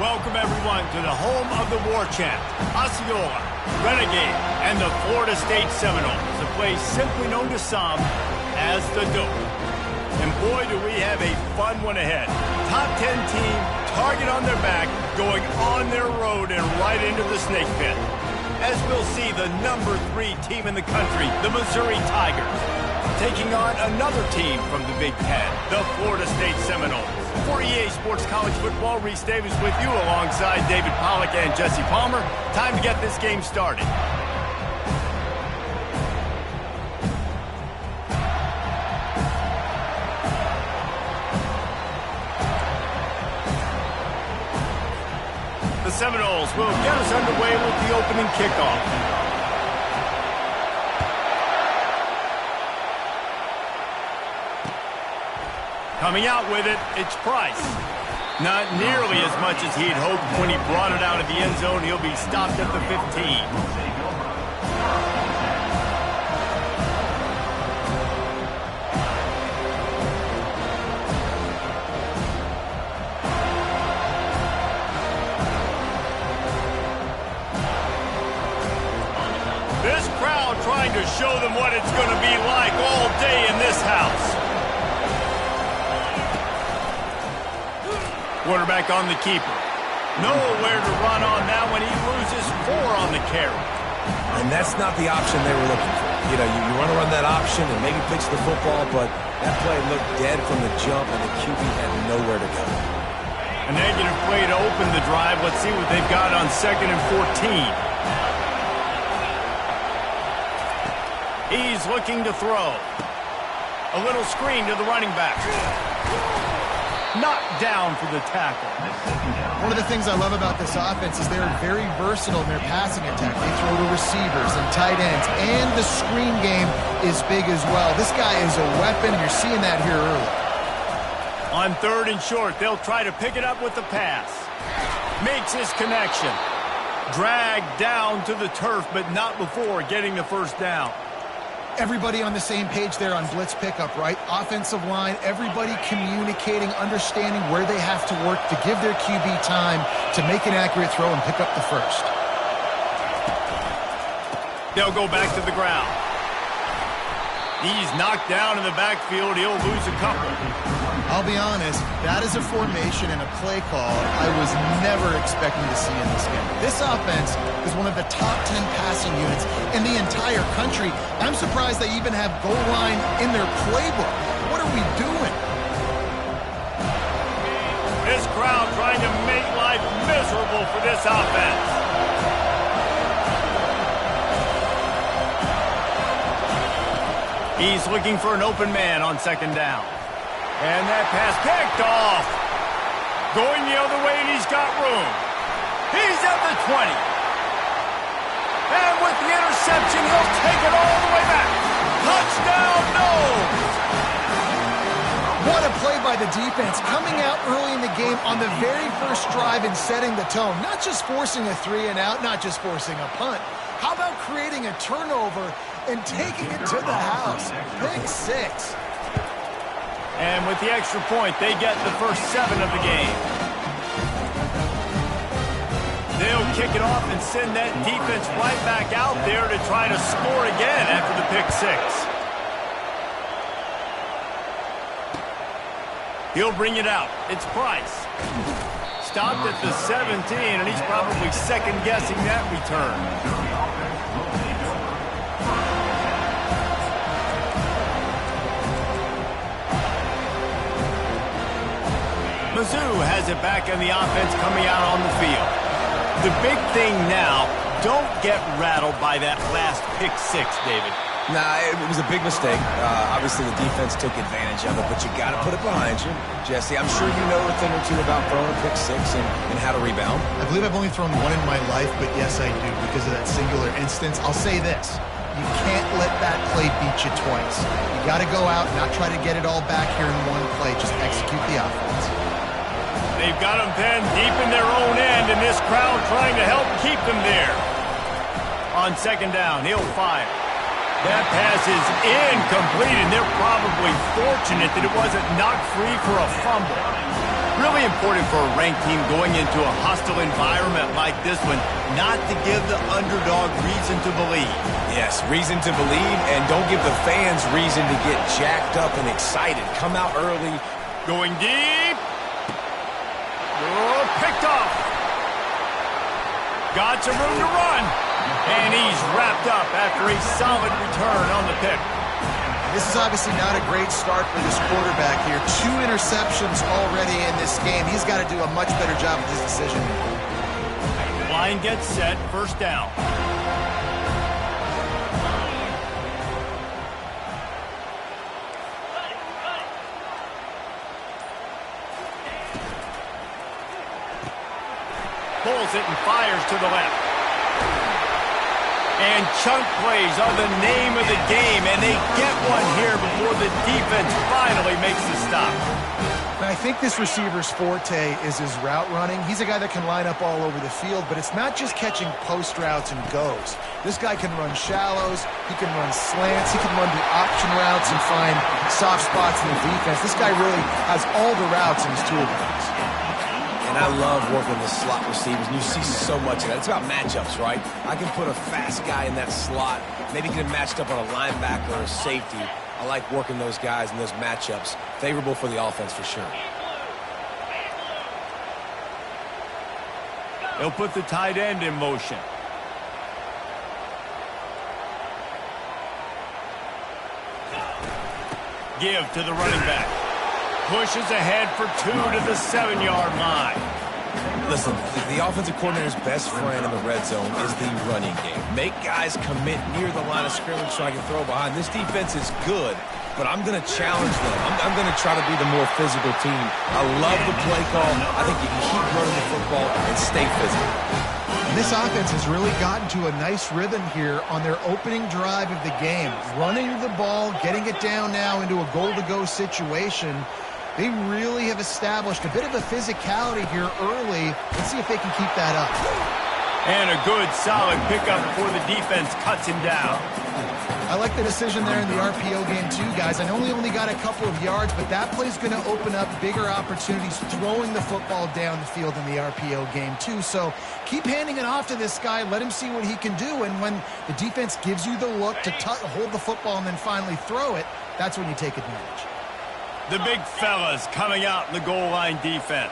Welcome, everyone, to the home of the war chant, Osceola, Renegade, and the Florida State Seminoles, a place simply known to some as the Dope. And boy, do we have a fun one ahead. Top 10 team, target on their back, going on their road and right into the snake pit. As we'll see, the number 3 team in the country, the Missouri Tigers, taking on another team from the Big Ten, the Florida State Seminoles. For EA Sports College Football, Reese Davis with you alongside David Pollack and Jesse Palmer. Time to get this game started. The Seminoles will get us underway with the opening kickoff. Coming out with it, it's Price. Not nearly as much as he'd hoped when he brought it out of the end zone. He'll be stopped at the 15. This crowd trying to show them what it's going to be like all day in this house. Quarterback on the keeper. Nowhere to run on that when he loses 4 on the carry. And that's not the option they were looking for. You know, you want to run that option and maybe pitch the football, but that play looked dead from the jump, and the QB had nowhere to go. A negative play to open the drive. Let's see what they've got on 2nd and 14. He's looking to throw. A little screen to the running back. Knocked down for the tackle. One of the things I love about this offense is they're very versatile in their passing attack. They throw to receivers and tight ends, and the screen game is big as well. This guy is a weapon. You're seeing that here early. On 3rd and short, they'll try to pick it up with the pass. Makes his connection. Dragged down to the turf, but not before getting the first down. Everybody on the same page there on blitz pickup, right? Offensive line, everybody communicating, understanding where they have to work to give their QB time to make an accurate throw and pick up the first. They'll go back to the ground. He's knocked down in the backfield. He'll lose a couple. I'll be honest, that is a formation and a play call I was never expecting to see in this game. This offense is one of the top 10 passing units in the entire country. I'm surprised they even have goal line in their playbook. What are we doing? This crowd trying to make life miserable for this offense. He's looking for an open man on 2nd down. And that pass picked off. Going the other way, and he's got room. He's at the 20. And with the interception, he'll take it all the way back. Touchdown, no! What a play by the defense, coming out early in the game on the very first drive and setting the tone. Not just forcing a 3-and-out, not just forcing a punt. How about creating a turnover and taking it to the house? Pick 6. And with the extra point, they get the first 7 of the game. They'll kick it off and send that defense right back out there to try to score again after the pick 6. He'll bring it out. It's Price. Stopped at the 17, and he's probably second-guessing that return. Mizzou has it back on the offense coming out on the field. The big thing now, don't get rattled by that last pick 6, David. Nah, it was a big mistake. Obviously, the defense took advantage of it, but you got to put it behind you. Jesse, I'm sure you know a thing or two about throwing a pick 6 and how to rebound. I believe I've only thrown one in my life, but yes, I do because of that singular instance. I'll say this. You can't let that play beat you twice. You got to go out, not try to get it all back here in one play. Just execute the offense. They've got them pinned deep in their own end, and this crowd trying to help keep them there. On 2nd down, he'll fire. That pass is incomplete, and they're probably fortunate that it wasn't knocked free for a fumble. Really important for a ranked team going into a hostile environment like this one, not to give the underdog reason to believe. Yes, reason to believe, and don't give the fans reason to get jacked up and excited. Come out early. Going deep. Oh, picked off. Got some room to run. And he's wrapped up after a solid return on the pick. This is obviously not a great start for this quarterback here. 2 interceptions already in this game. He's got to do a much better job with his decision. Line gets set, first down. Pulls it and fires to the left. And chunk plays are the name of the game, and they get one here before the defense finally makes the stop. I think this receiver's forte is his route running. He's a guy that can line up all over the field, but it's not just catching post routes and goes. This guy can run shallows, he can run slants, he can run the option routes and find soft spots in the defense. This guy really has all the routes in his toolbox. And I love working the slot receivers, and you see so much of that. It's about matchups, right? I can put a fast guy in that slot, maybe get him matched up on a linebacker or a safety. I like working those guys in those matchups. Favorable for the offense for sure. He'll put the tight end in motion. Give to the running back. Pushes ahead for 2 to the 7-yard line. Listen, the offensive coordinator's best friend in the red zone is the running game. Make guys commit near the line of scrimmage so I can throw behind. This defense is good, but I'm going to challenge them. I'm going to try to be the more physical team. I love the play call. I think you can keep running the football and stay physical. And this offense has really gotten to a nice rhythm here on their opening drive of the game. Running the ball, getting it down now into a goal-to-go situation. They really have established a bit of a physicality here early. Let's see if they can keep that up. And a good, solid pickup before the defense cuts him down. I like the decision there in the RPO game too, guys. I know he only got a couple of yards, but that play's going to open up bigger opportunities throwing the football down the field in the RPO game too. So keep handing it off to this guy. Let him see what he can do. And when the defense gives you the look to hold the football and then finally throw it, that's when you take advantage. The big fellas coming out in the goal line defense.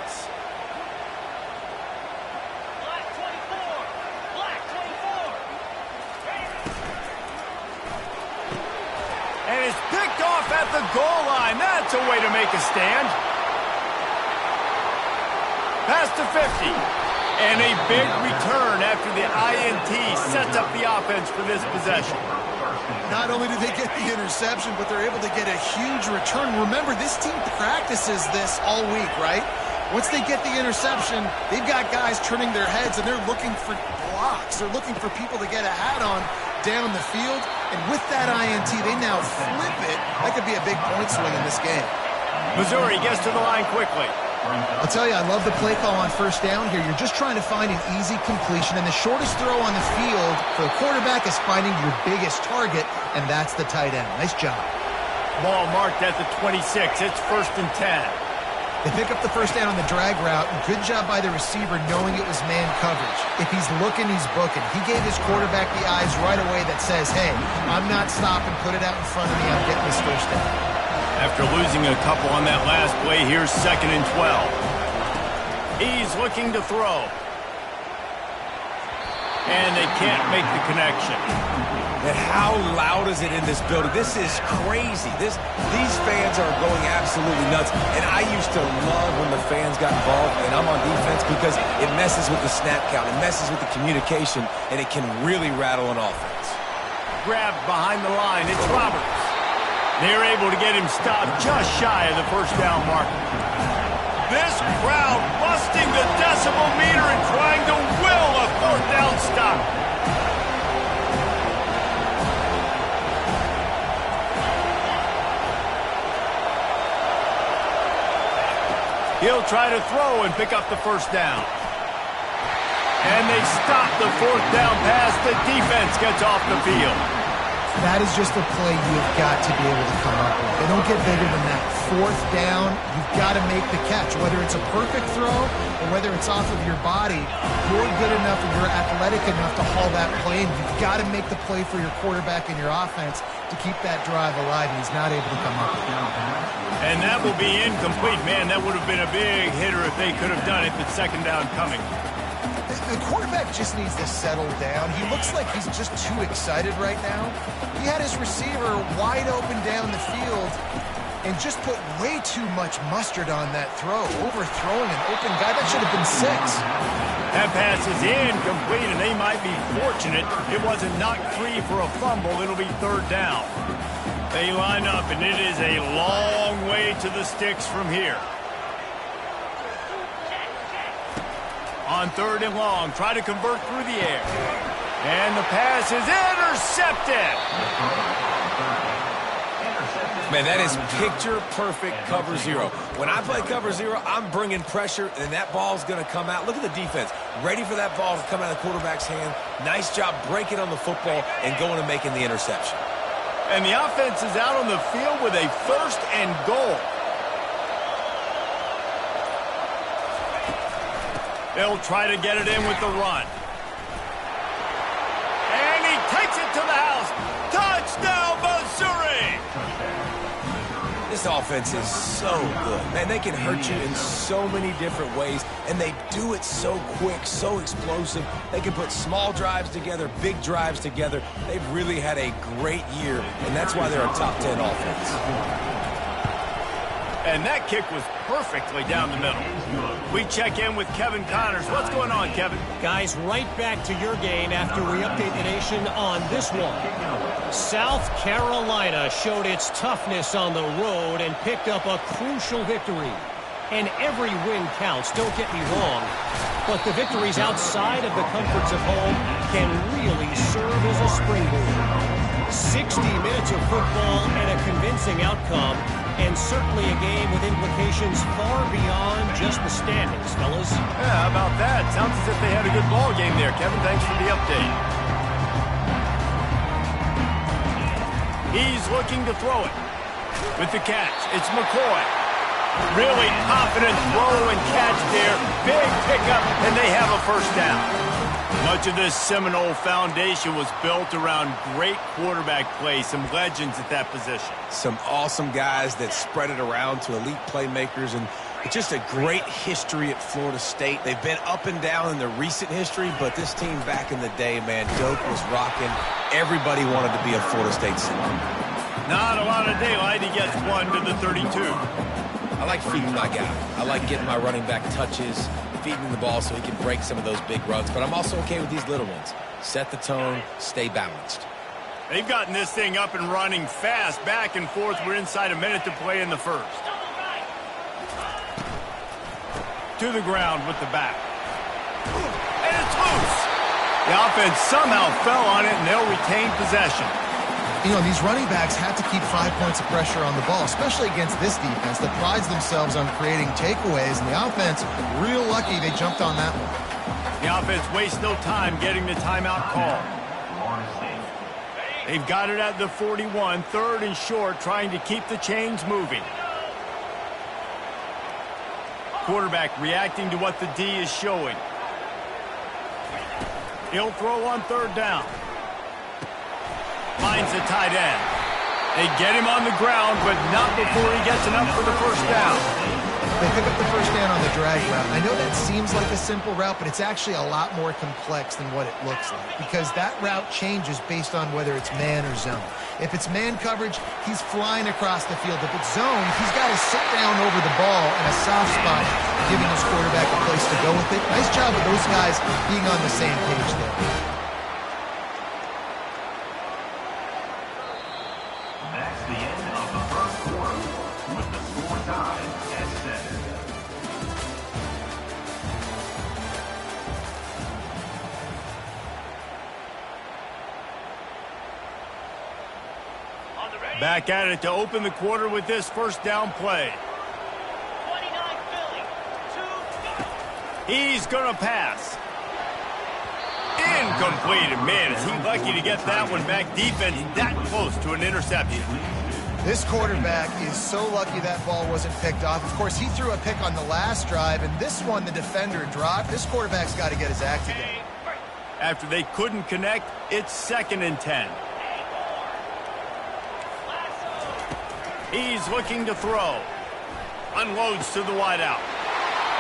And it's picked off at the goal line. That's a way to make a stand. Past the 50. And a big return after the INT sets up the offense for this possession. Not only do they get the interception, but they're able to get a huge return. Remember, this team practices this all week, right? Once they get the interception, they've got guys turning their heads, and they're looking for blocks. They're looking for people to get a hat on down the field. And with that INT, they now flip it. That could be a big point swing in this game. Missouri gets to the line quickly. I'll tell you, I love the play call on first down here. You're just trying to find an easy completion, and the shortest throw on the field for a quarterback is finding your biggest target, and that's the tight end. Nice job. Ball marked at the 26. It's 1st and 10. They pick up the first down on the drag route. Good job by the receiver knowing it was man coverage. If he's looking, he's booking. He gave his quarterback the eyes right away that says, hey, I'm not stopping. Put it out in front of me. I'm getting this first down. After losing a couple on that last play, here's 2nd and 12. He's looking to throw. And they can't make the connection. And how loud is it in this building? This is crazy. These fans are going absolutely nuts. And I used to love when the fans got involved, and I'm on defense, because it messes with the snap count. It messes with the communication, and it can really rattle an offense. Grabbed behind the line. It's Roberts. They're able to get him stopped just shy of the first down mark. This crowd busting the decibel meter and trying to will a 4th down stop. He'll try to throw and pick up the first down. And they stop the 4th down pass. The defense gets off the field. That is just a play you have got to be able to come up with. They don't get bigger than that. Fourth down, you've got to make the catch. Whether it's a perfect throw or whether it's off of your body, you're good enough and you're athletic enough to haul that play, and you've got to make the play for your quarterback and your offense to keep that drive alive, and he's not able to come up with it. And that will be incomplete. Man, that would have been a big hitter if they could have done it, but second down coming. The quarterback just needs to settle down. He looks like he's just too excited right now. He had his receiver wide open down the field and just put way too much mustard on that throw, overthrowing an open guy. That should have been 6. That pass is incomplete, and they might be fortunate it wasn't knocked free for a fumble. It'll be third down. They line up, and it is a long way to the sticks from here. On third and long, try to convert through the air. And the pass is intercepted. Man, that is picture-perfect cover zero. When I play cover zero, I'm bringing pressure, and that ball's going to come out. Look at the defense. Ready for that ball to come out of the quarterback's hand. Nice job breaking on the football and going and making the interception. And the offense is out on the field with a first and goal. They'll try to get it in with the run. And he takes it to the house. Touchdown, Missouri! This offense is so good. Man, they can hurt you in so many different ways, and they do it so quick, so explosive. They can put small drives together, big drives together. They've really had a great year, and that's why they're a top 10 offense. And that kick was perfectly down the middle. We check in with Kevin Connors. What's going on, Kevin? Guys, right back to your game after we update the nation on this one. South Carolina showed its toughness on the road and picked up a crucial victory. And every win counts, don't get me wrong. But the victories outside of the comforts of home can really serve as a springboard. 60 minutes of football and a convincing outcome, and certainly a game with implications far beyond just the standings, fellas. Yeah, how about that? Sounds as if they had a good ball game there. Kevin, thanks for the update. He's looking to throw it. With the catch, it's McCoy. Really confident throw and catch there. Big pickup, and they have a first down. Much of this Seminole foundation was built around great quarterback play, some legends at that position. Some awesome guys that spread it around to elite playmakers, and it's just a great history at Florida State. They've been up and down in the recent history, but this team back in the day, man, Doak was rocking. Everybody wanted to be a Florida State Seminole. Not a lot of daylight. He gets one to the 32. I like feeding my guy. I like getting my running back touches, feeding the ball so he can break some of those big runs. But I'm also okay with these little ones. Set the tone, stay balanced. They've gotten this thing up and running fast, back and forth. We're inside a minute to play in the first. To the ground with the back. And it's loose. The offense somehow fell on it, and they'll retain possession. You know, these running backs have to keep 5 points of pressure on the ball, especially against this defense that prides themselves on creating takeaways, and the offense, real lucky they jumped on that one. The offense wastes no time getting the timeout call. They've got it at the 41, third and short, trying to keep the chains moving. Quarterback reacting to what the D is showing. He'll throw on third down. Finds the tight end. They get him on the ground, but not before he gets enough for the first down. They pick up the first down on the drag route. I know that seems like a simple route, but it's actually a lot more complex than what it looks like, because that route changes based on whether it's man or zone. If it's man coverage, he's flying across the field. If it's zone, he's got to sit down over the ball in a soft spot, giving his quarterback a place to go with it. Nice job of those guys being on the same page there. Back at it to open the quarter with this first down play. 29 Philly, 2. He's going to pass. Incomplete. And man, is he lucky to get that one back. Defense that close to an interception. This quarterback is so lucky that ball wasn't picked off. Of course, he threw a pick on the last drive, and this one the defender dropped. This quarterback's got to get his act together. After they couldn't connect, it's 2nd and 10. He's looking to throw. Unloads to the wideout.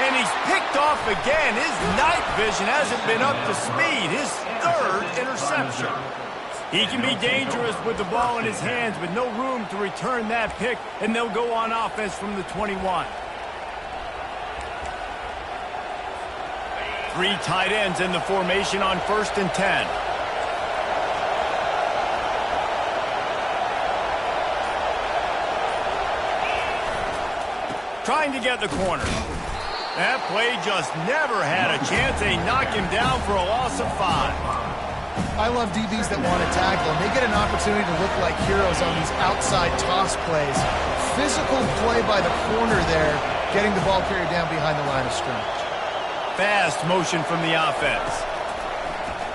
And he's picked off again. His night vision hasn't been up to speed. His 3rd interception. He can be dangerous with the ball in his hands, but no room to return that pick, and they'll go on offense from the 21. 3 tight ends in the formation on 1st and 10. Trying to get the corner. That play just never had a chance. They knock him down for a loss of 5. I love DBs that want to tackle, and they get an opportunity to look like heroes on these outside toss plays. Physical play by the corner there, getting the ball carried down behind the line of scrimmage. Fast motion from the offense.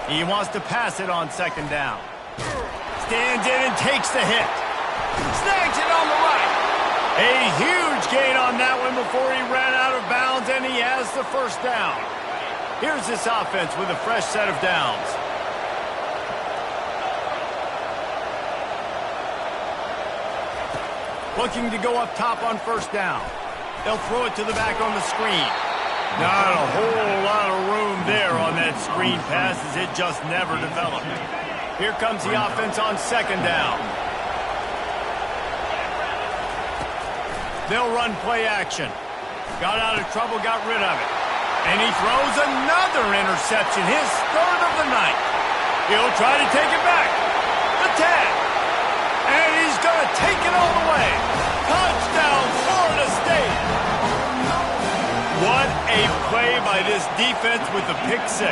He wants to pass it on 2nd down. Stands in and takes the hit. Snags it on the right. A huge gain on that one before he ran out of bounds, and he has the 1st down. Here's this offense with a fresh set of downs. Looking to go up top on 1st down. They'll throw it to the back on the screen. Not a whole lot of room there on that screen pass as it just never developed. Here comes the offense on 2nd down. They'll run play action. Got out of trouble, got rid of it. And he throws another interception, his 3rd of the night. He'll try to take it back. The 10. And he's going to take it all the way. Touchdown, Florida State. What a play by this defense with the pick 6.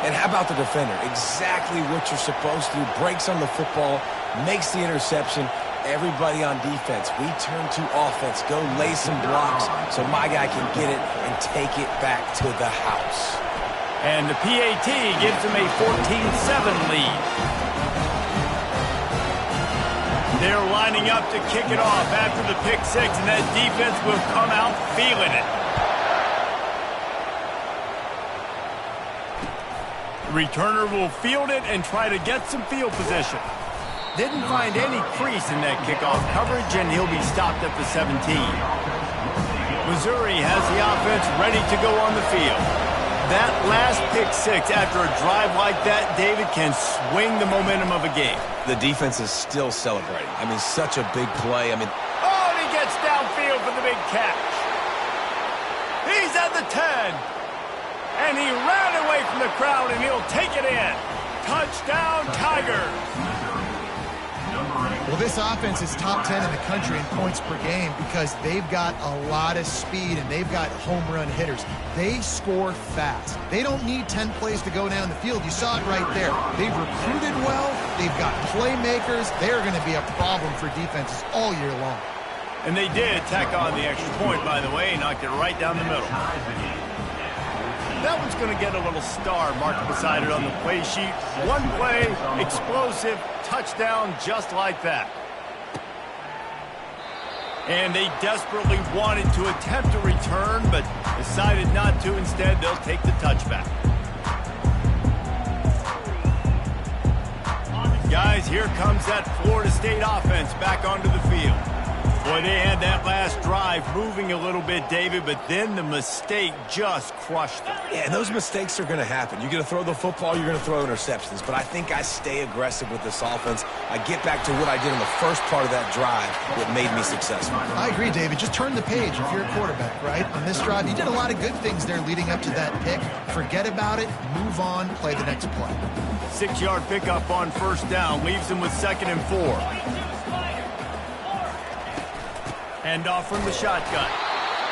And how about the defender? Exactly what you're supposed to do. Breaks on the football, makes the interception. Everybody on defense, we turn to offense. Go lay some blocks so my guy can get it and take it back to the house. And the PAT gives him a 14-7 lead. They're lining up to kick it off after the pick 6, and that defense will come out feeling it. The returner will field it and try to get some field position. Didn't find any crease in that kickoff coverage, and he'll be stopped at the 17. Missouri has the offense ready to go on the field. That last pick 6 after a drive like that, David, can swing the momentum of a game. The defense is still celebrating. I mean, such a big play. Oh, and he gets downfield for the big catch. He's at the 10. And he ran away from the crowd, and he'll take it in. Touchdown, Tigers. Well, this offense is top 10 in the country in points per game because they've got a lot of speed and they've got home run hitters. They score fast. They don't need 10 plays to go down the field. You saw it right there. They've recruited well. They've got playmakers. They're going to be a problem for defenses all year long. And they did tack on the extra point, by the way, knocked it right down the middle. That one's going to get a little star marked beside it on the play sheet. One play, explosive, touchdown, just like that. And they desperately wanted to attempt a return, but decided not to. Instead, they'll take the touchback. Guys, here comes that Florida State offense back onto the field. Boy, they had that last drive moving a little bit, David, but then the mistake just crushed them. Yeah, and those mistakes are going to happen. You're going to throw the football, you're going to throw interceptions. But I think I stay aggressive with this offense. I get back to what I did in the first part of that drive that made me successful. I agree, David. Just turn the page if you're a quarterback, right? On this drive, you did a lot of good things there leading up to that pick. Forget about it, move on, play the next play. 6-yard pickup on 1st down leaves them with 2nd and 4. Hand off from the shotgun.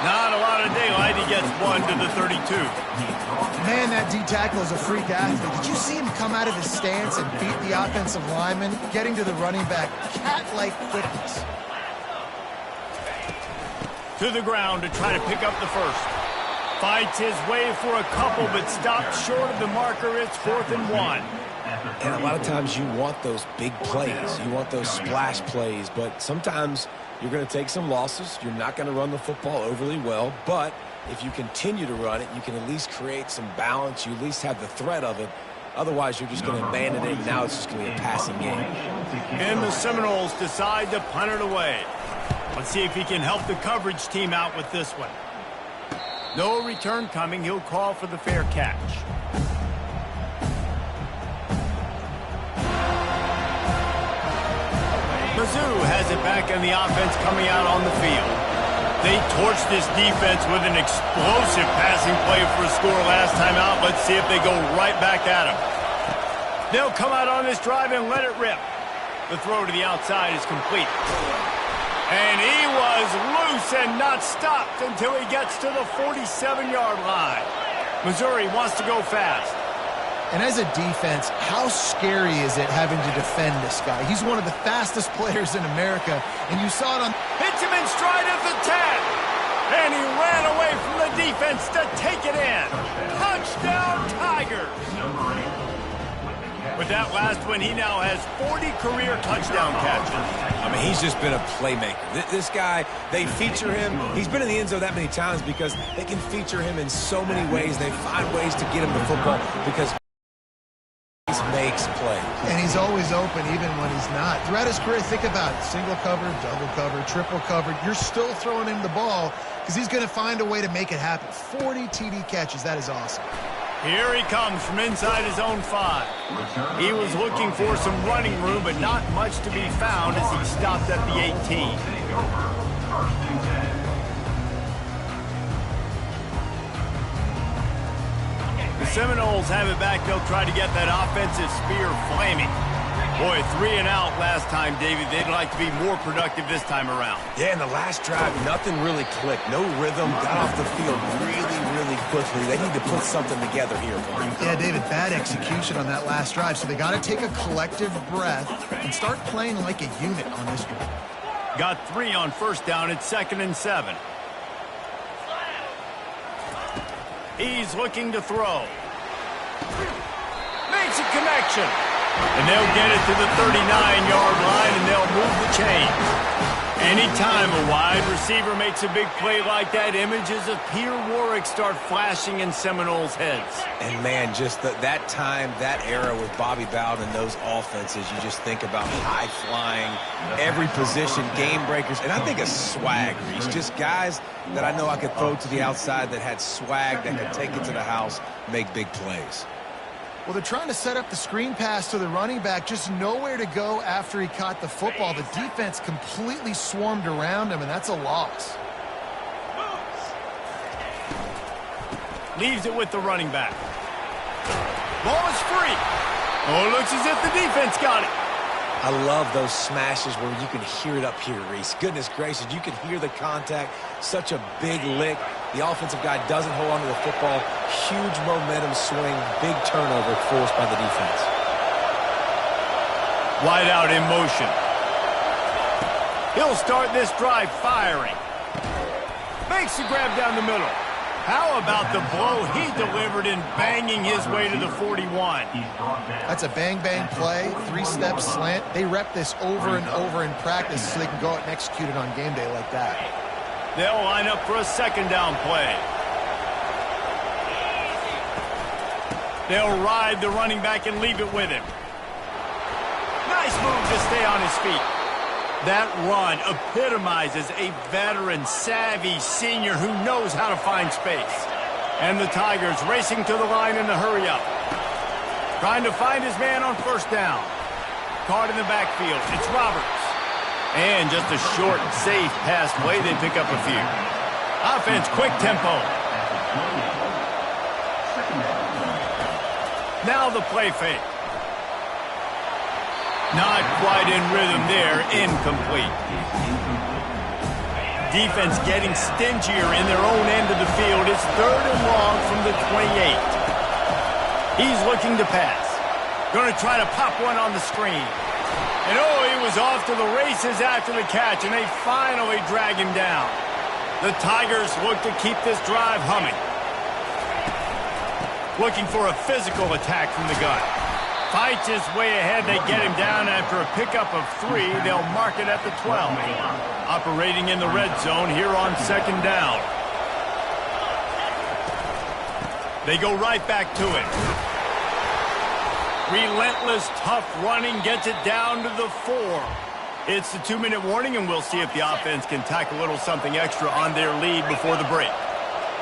Not a lot of daylight. He gets 1 to the 32. Man, that D-tackle is a freak athlete. Did you see him come out of his stance and beat the offensive lineman, getting to the running back? Cat-like quickness. To the ground to try to pick up the 1st. Fights his way for a couple, but stopped short of the marker. It's 4th and 1. And a lot of times you want those big plays. You want those splash plays. But sometimes you're going to take some losses. You're not going to run the football overly well. But if you continue to run it, you can at least create some balance. You at least have the threat of it. Otherwise, you're just going to abandon it, and now it's just going to be a passing game. And the Seminoles decide to punt it away. Let's see if he can help the coverage team out with this one. No return coming. He'll call for the fair catch. Mizzou has it back on the offense coming out on the field. They torched this defense with an explosive passing play for a score last time out. Let's see if they go right back at him. They'll come out on this drive and let it rip. The throw to the outside is complete. And he was loose and not stopped until he gets to the 47-yard line. Missouri wants to go fast. And as a defense, how scary is it having to defend this guy? He's one of the fastest players in America, and you saw it on... Hits him in stride at the 10. And he ran away from the defense to take it in. Touchdown, Tigers. With that last one, he now has 40 career touchdown catches. I mean, he's just been a playmaker. This guy, they feature him. He's been in the end zone that many times because they can feature him in so many ways. They find ways to get him the football because he makes plays. And he's always open even when he's not. Throughout his career, think about it. Single cover, double cover, triple covered. You're still throwing him the ball because he's going to find a way to make it happen. 40 TD catches. That is awesome. Here he comes from inside his own 5. He was looking for some running room, but not much to be found as he stopped at the 18. The Seminoles have it back. They'll try to get that offensive spear flaming. Boy, 3 and out last time, David. They'd like to be more productive this time around. Yeah, in the last drive, nothing really clicked. No rhythm. Got off the field really, really quickly. They need to put something together here. Yeah, David, bad execution on that last drive. So they got to take a collective breath and start playing like a unit on this drive. Got 3 on first down. It's 2nd and 7. He's looking to throw. Makes a connection. And they'll get it to the 39-yard line, and they'll move the chains. Anytime a wide receiver makes a big play like that, images of Peter Warrick start flashing in Seminoles' heads. And, man, just that time, that era with Bobby Bowden and those offenses, you just think about high-flying, every position, game breakers. And I think of swag, Reese. Just guys that I know I could throw to the outside that had swag, that could take it to the house, make big plays. Well, they're trying to set up the screen pass to the running back, just nowhere to go after he caught the football. The defense completely swarmed around him, and that's a loss. Leaves it with the running back. Ball is free. Oh, it looks as if the defense got it. I love those smashes where you can hear it up here, Reese. Goodness gracious, you can hear the contact. Such a big lick. The offensive guy doesn't hold on to the football. Huge momentum swing, big turnover forced by the defense. Wide out in motion. He'll start this drive firing. Makes the grab down the middle. How about the blow he delivered in banging his way to the 41? That's a bang-bang play, 3-step slant. They rep this over and over in practice so they can go out and execute it on game day like that. They'll line up for a 2nd down play. They'll ride the running back and leave it with him. Nice move to stay on his feet. That run epitomizes a veteran, savvy senior who knows how to find space. And the Tigers racing to the line in the hurry-up. Trying to find his man on first down. Caught in the backfield. It's Roberts. And just a short, safe pass play. They pick up a few. Offense, quick tempo. Now the play fake. Not quite in rhythm there. Incomplete. Defense getting stingier in their own end of the field. It's 3rd and long from the 28. He's looking to pass. Going to try to pop one on the screen. And oh, he was off to the races after the catch, and they finally drag him down. The Tigers look to keep this drive humming. looking for a physical attack from the gun. Fights his way ahead. They get him down after a pickup of 3. They'll mark it at the 12. Operating in the red zone here on second down. They go right back to it. Relentless, tough running gets it down to the 4. It's the 2-minute warning, and we'll see if the offense can tack a little something extra on their lead before the break.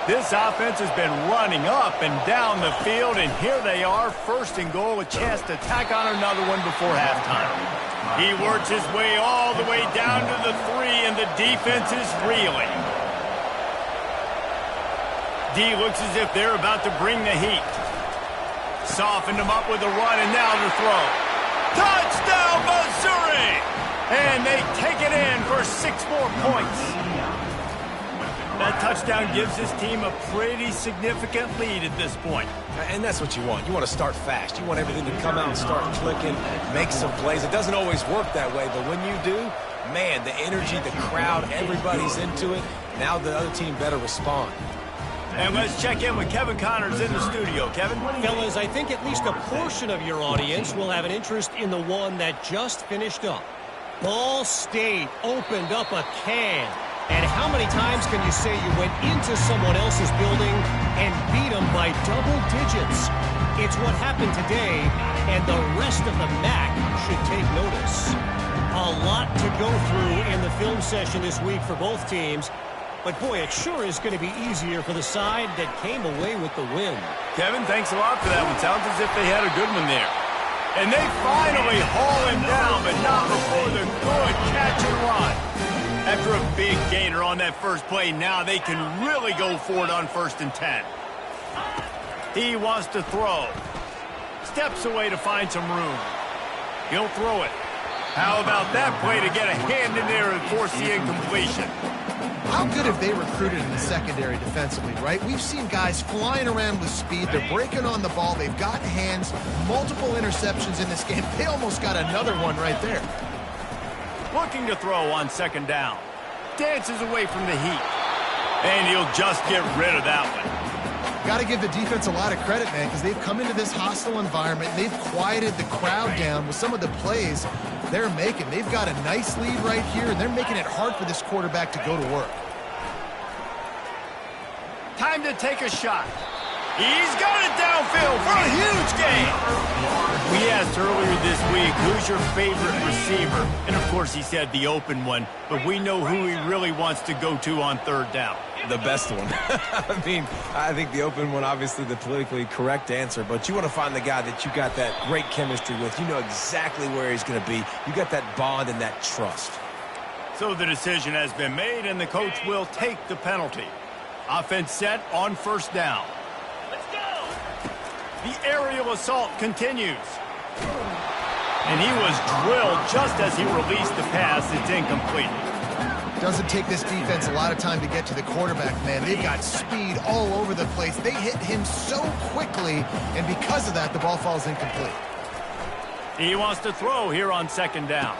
This offense has been running up and down the field, and here they are, first and goal, a chance to tack on another one before halftime. He works his way all the way down to the 3, and the defense is reeling. D looks as if they're about to bring the heat. Softened him up with a run, and now to throw. Touchdown, Missouri! And they take it in for 6 more points. That touchdown gives his team a pretty significant lead at this point. And that's what you want. You want to start fast. You want everything to come out and start clicking, make some plays. It doesn't always work that way, but when you do, man, the energy, the crowd, everybody's into it. Now the other team better respond. And let's check in with Kevin Connors in the studio. Kevin? Fellas, I think at least a portion of your audience will have an interest in the one that just finished up. Ball State opened up a can. And how many times can you say you went into someone else's building and beat them by double digits? It's what happened today, and the rest of the MAC should take notice. A lot to go through in the film session this week for both teams. But, boy, it sure is going to be easier for the side that came away with the win. Kevin, thanks a lot for that one. Sounds as if they had a good one there. And they finally haul him down, but not before the good catch and run. After a big gainer on that first play, now they can really go for it on 1st and 10. He wants to throw. Steps away to find some room. He'll throw it. How about that play to get a hand in there and force the incompletion? How good have they recruited in the secondary defensively, right? We've seen guys flying around with speed. They're breaking on the ball. They've got hands. Multiple interceptions in this game. They almost got another one right there. Looking to throw on 2nd down. Dances away from the heat. And he'll just get rid of that one. Got to give the defense a lot of credit, man, because they've come into this hostile environment. They've quieted the crowd down with some of the plays they're making. They've got a nice lead right here, and they're making it hard for this quarterback to go to work. Time to take a shot. He's got it downfield for a huge gain. We asked earlier this week, who's your favorite receiver? And, of course, he said the open one, but we know who he really wants to go to on 3rd down. The best one. I mean, I think the open one, obviously the politically correct answer, but you want to find the guy that you got that great chemistry with. You know exactly where he's going to be. You got that bond and that trust. So the decision has been made, and the coach will take the penalty. Offense set on 1st down. Let's go! The aerial assault continues. And he was drilled just as he released the pass. It's incomplete. Doesn't take this defense a lot of time to get to the quarterback, man. They've got speed all over the place. They hit him so quickly, and because of that, the ball falls incomplete. He wants to throw here on 2nd down.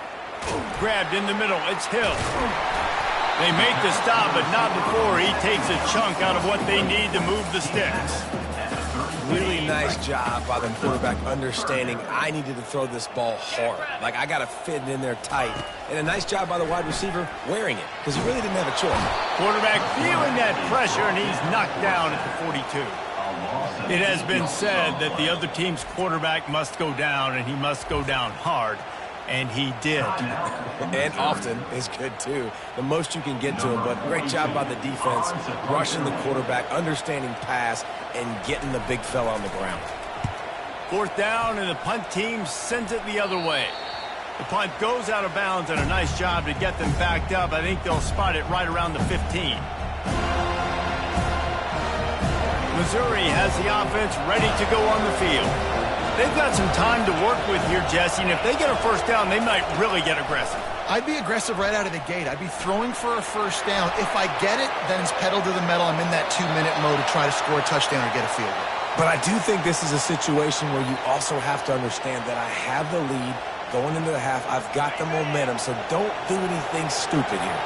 Grabbed in the middle. It's Hill. They make the stop, but not before he takes a chunk out of what they need to move the sticks. Really nice job by the quarterback understanding I needed to throw this ball hard. Like, I got to fit it in there tight. And a nice job by the wide receiver wearing it, because he really didn't have a choice. Quarterback feeling that pressure, and he's knocked down at the 42. It has been said that the other team's quarterback must go down, and he must go down hard. And he did. And often is good, too. The most you can get to him, but great job by the defense, rushing the quarterback, understanding pass, and getting the big fella on the ground. 4th down, and the punt team sends it the other way. The punt goes out of bounds, and a nice job to get them backed up. I think they'll spot it right around the 15. Missouri has the offense ready to go on the field. They've got some time to work with here, Jesse, and if they get a 1st down, they might really get aggressive. I'd be aggressive right out of the gate. I'd be throwing for a 1st down. If I get it, then it's pedal to the metal. I'm in that 2-minute mode to try to score a touchdown or get a field goal. But I do think this is a situation where you also have to understand that I have the lead going into the half. I've got the momentum, so don't do anything stupid here.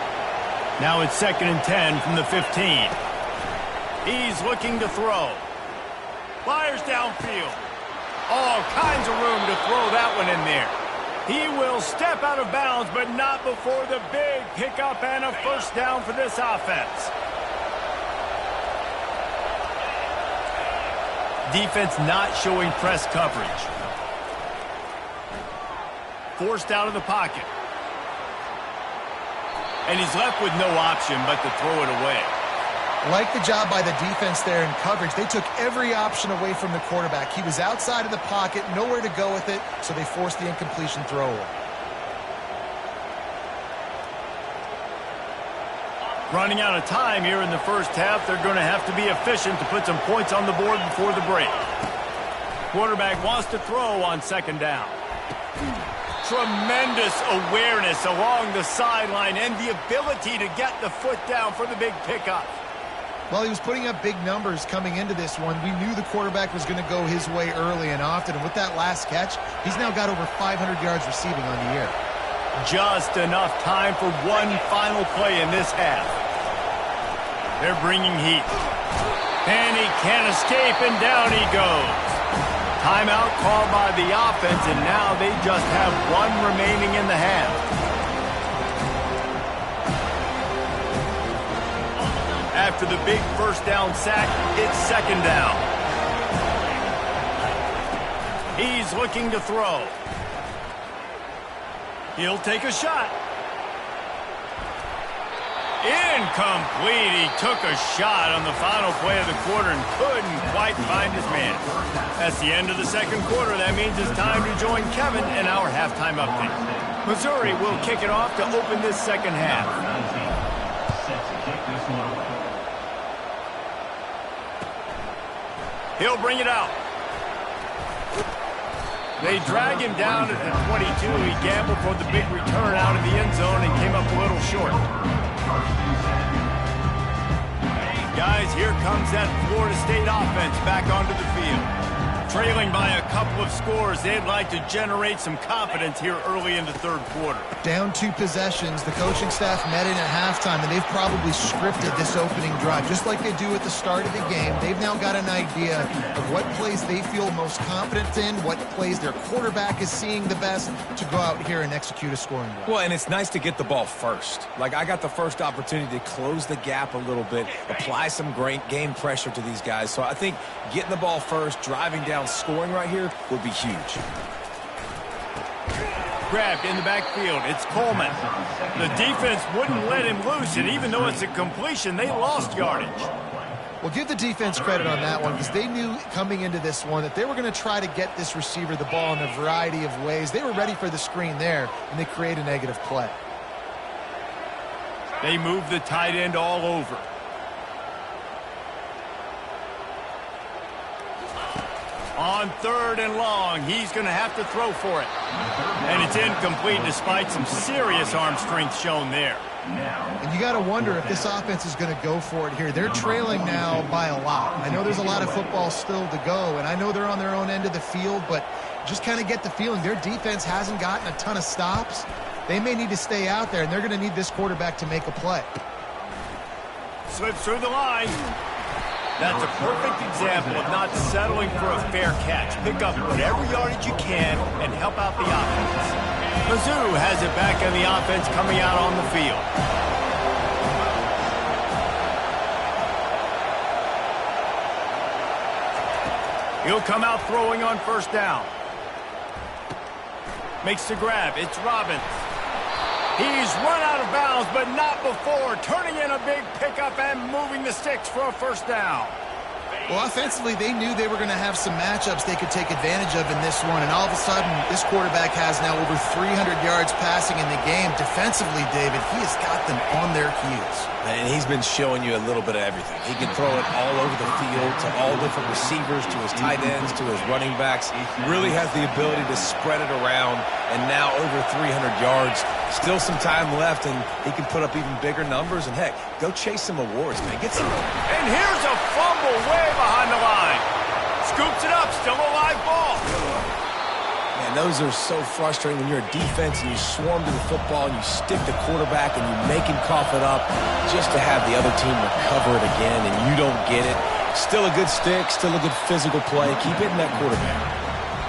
Now it's 2nd and 10 from the 15. He's looking to throw. Fires downfield. All kinds of room to throw that one in there. He will step out of bounds, but not before the big pickup and a first down for this offense. Defense not showing press coverage. Forced out of the pocket. And he's left with no option but to throw it away. Like the job by the defense there in coverage. They took every option away from the quarterback. He was outside of the pocket, nowhere to go with it, so they forced the incompletion throw away. Running out of time here in the first half. They're going to have to be efficient to put some points on the board before the break. Quarterback wants to throw on second down. Tremendous awareness along the sideline and the ability to get the foot down for the big pickup. Well, he was putting up big numbers coming into this one. We knew the quarterback was going to go his way early and often, and with that last catch, he's now got over 500 yards receiving on the year. Just enough time for one final play in this half. They're bringing heat. And he can't escape, and down he goes. Timeout called by the offense, and now they just have one remaining in the half. After the big first down sack, it's second down. He's looking to throw. He'll take a shot. Incomplete. He took a shot on the final play of the quarter and couldn't quite find his man. That's the end of the second quarter. That means it's time to join Kevin in our halftime update. Missouri will kick it off to open this second half. He'll bring it out. They drag him down at the 22. He gambled for the big return out of the end zone and came up a little short. Guys, here comes that Florida State offense back onto the field. Trailing by a couple of scores, they'd like to generate some confidence here early in the third quarter. Down 2 possessions, the coaching staff met in at halftime, and they've probably scripted this opening drive, just like they do at the start of the game. They've now got an idea of what plays they feel most confident in, what plays their quarterback is seeing the best to go out here and execute a scoring drive. Well, and it's nice to get the ball first. Like, I got the first opportunity to close the gap a little bit, apply some great game pressure to these guys. So I think getting the ball first, driving down, scoring right here would be huge. Grabbed in the backfield. It's Coleman. The defense wouldn't let him loose, and even though it's a completion, they lost yardage. Well, give the defense credit on that one because they knew coming into this one that they were going to try to get this receiver the ball in a variety of ways. They were ready for the screen there, and they create a negative play. They move the tight end all over. On third and long, he's going to have to throw for it. And it's incomplete despite some serious arm strength shown there. And you got to wonder if this offense is going to go for it here. They're trailing now by a lot. I know there's a lot of football still to go, and I know they're on their own end of the field, but just kind of get the feeling their defense hasn't gotten a ton of stops. They may need to stay out there, and they're going to need this quarterback to make a play. Slips through the line. That's a perfect example of not settling for a fair catch. Pick up whatever yardage you can and help out the offense. Mizzou has it back on the offense coming out on the field. He'll come out throwing on first down. Makes the grab. It's Robbins. He's run out of bounds, but not before turning in a big pickup and moving the sticks for a first down. Well, offensively, they knew they were going to have some matchups they could take advantage of in this one, and all of a sudden, this quarterback has now over 300 yards passing in the game. Defensively, David, he has got them on their heels. And he's been showing you a little bit of everything. He can throw it all over the field to all different receivers, to his tight ends, to his running backs. He really has the ability to spread it around, and now over 300 yards. Still some time left, and he can put up even bigger numbers. And, heck, go chase some awards, man. Get some. And here's a fumble way behind the line. Scoops it up, still a live ball. Man, those are so frustrating when you're a defense and you swarm to the football and you stick the quarterback and you make him cough it up just to have the other team recover it again and you don't get it. Still a good stick, still a good physical play. Keep hitting that quarterback.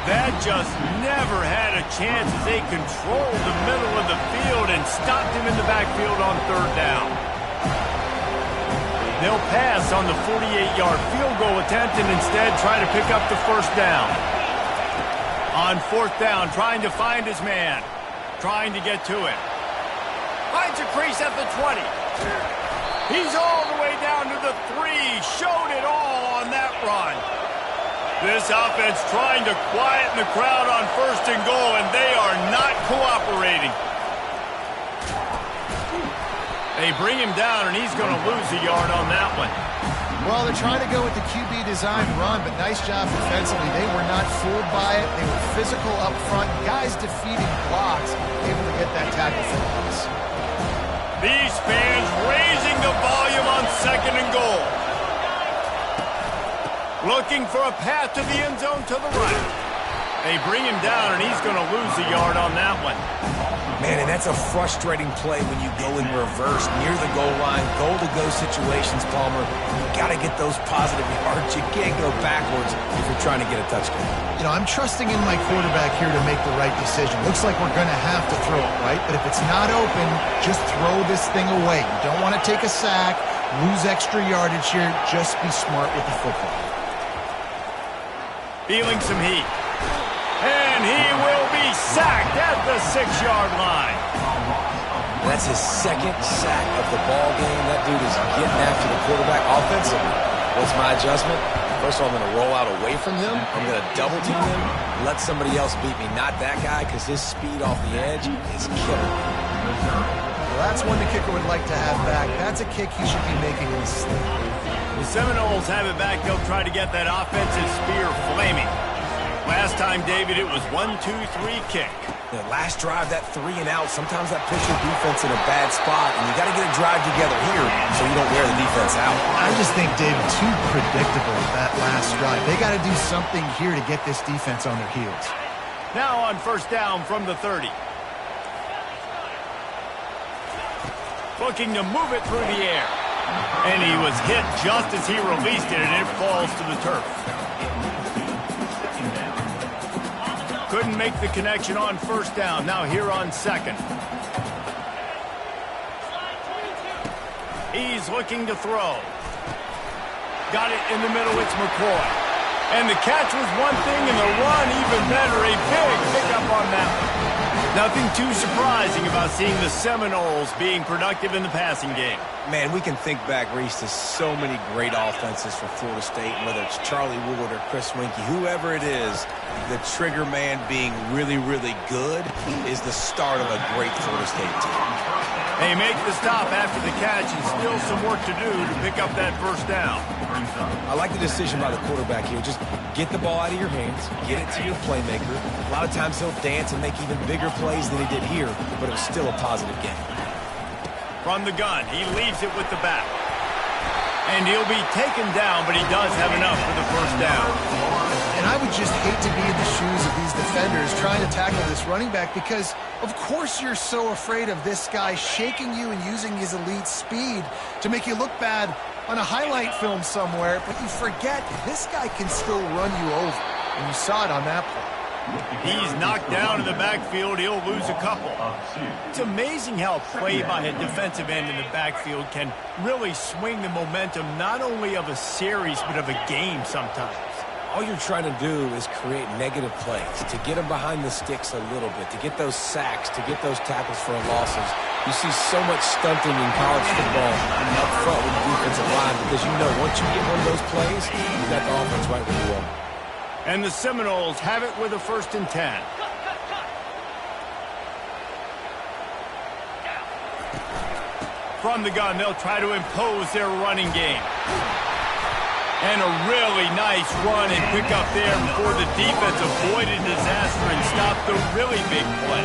That just never had a chance as they controlled the middle of the field and stopped him in the backfield on third down. They'll pass on the 48-yard field goal attempt and instead try to pick up the first down. On fourth down, trying to find his man. Trying to get to it. Finds a crease at the 20. He's all the way down to the 3. Showed it all on that run. This offense trying to quieten the crowd on first and goal, and they are not cooperating. They bring him down, and he's going to lose a yard on that one. Well, they're trying to go with the QB design run, but nice job defensively. They were not fooled by it. They were physical up front. Guys defeating blocks, able to get that tackle for loss. These fans raising the volume on second and goal. Looking for a path to the end zone to the right. They bring him down, and he's going to lose a yard on that one. Man, and that's a frustrating play when you go in reverse near the goal line, goal-to-go situations, Palmer. You got to get those positive yards. You can't go backwards if you're trying to get a touchdown. You know, I'm trusting in my quarterback here to make the right decision. Looks like we're going to have to throw it, right? But if it's not open, just throw this thing away. You don't want to take a sack, lose extra yardage here. Just be smart with the football. Feeling some heat. And he will be sacked at the 6-yard line. That's his second sack of the ball game. That dude is getting after the quarterback offensively. What's my adjustment? First of all, I'm going to roll out away from him. I'm going to double team him. Let somebody else beat me. Not that guy, because his speed off the edge is killing me. Well, that's one the kicker would like to have back. That's a kick he should be making in his sleep. The Seminoles have it back. They'll try to get that offensive spear flaming. Last time, David, it was 1-2-3 kick. The last drive, that 3 and out, sometimes that puts your defense in a bad spot, and you got to get a drive together here so you don't wear the defense out. I just think, David, too predictable that last drive. They got to do something here to get this defense on their heels. Now on first down from the 30. Looking to move it through the air. And he was hit just as he released it, and it falls to the turf. Couldn't make the connection on first down. Now here on second. He's looking to throw. Got it in the middle. It's McCoy. And the catch was one thing, and the run even better. A big pickup on that one. Nothing too surprising about seeing the Seminoles being productive in the passing game. Man, we can think back, Reese, to so many great offenses for Florida State, whether it's Charlie Wood or Chris Winkie, whoever it is, the trigger man being really, really good is the start of a great Florida State team. They make the stop after the catch and still some work to do to pick up that first down. I like the decision by the quarterback here. Just get the ball out of your hands, get it to your playmaker. A lot of times he'll dance and make even bigger plays than he did here, but it was still a positive game. From the gun, he leaves it with the back. And he'll be taken down, but he does have enough for the first down. And I would just hate to be in the shoes of these defenders trying to tackle this running back because, of course, you're so afraid of this guy shaking you and using his elite speed to make you look bad on a highlight film somewhere, but you forget this guy can still run you over. And you saw it on that play. He's knocked down in the backfield. He'll lose a couple. It's amazing how play by a defensive end in the backfield can really swing the momentum not only of a series but of a game sometimes. All you're trying to do is create negative plays, to get them behind the sticks a little bit, to get those sacks, to get those tackles for losses. You see so much stunting in college football up front with the defensive line because you know once you get one of those plays, you got the offense right where you want. And the Seminoles have it with a 1st and 10. From the gun, they'll try to impose their running game. And a really nice run and pick up there before the defense avoided disaster and stopped the really big play.